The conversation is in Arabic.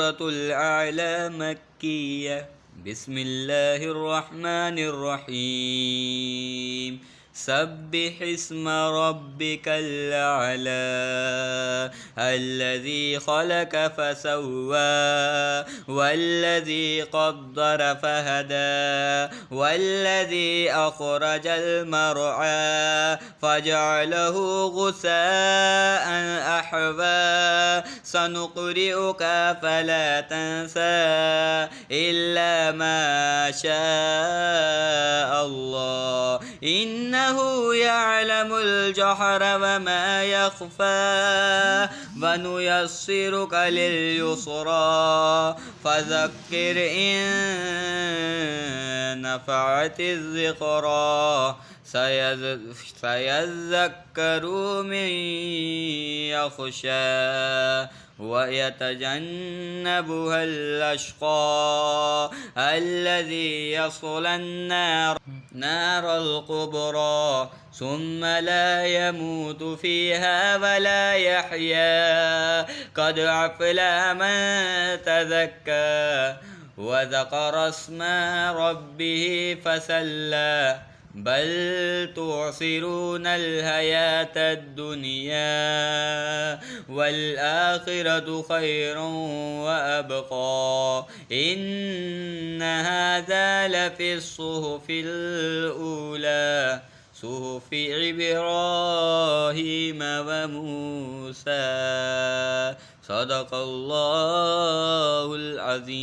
سورة الأعلى مكية. بسم الله الرحمن الرحيم. سبح اسم ربك الأعلى الذي خلق فسوى والذي قدر فهدى والذي أخرج المرعى فجعله غثاء أحوى سنقرئك فلا تنسى إلا ما شاء الله إنه يعلم الجهر وما يخفى ونيسرك لليسرى فذكر إن نفعت الذكرى سيذكر من يخشى ويتجنبها الأشقى الذي يصلى نار الكبرى ثم لا يموت فيها ولا يحيا قد أفلح من تزكى وذكر اسم ربه فصلى بل تؤثرون الحياة الدنيا والآخرة خير وأبقى إن هذا لفي الصحف الأولى صحف إبراهيم وموسى صدق الله العظيم.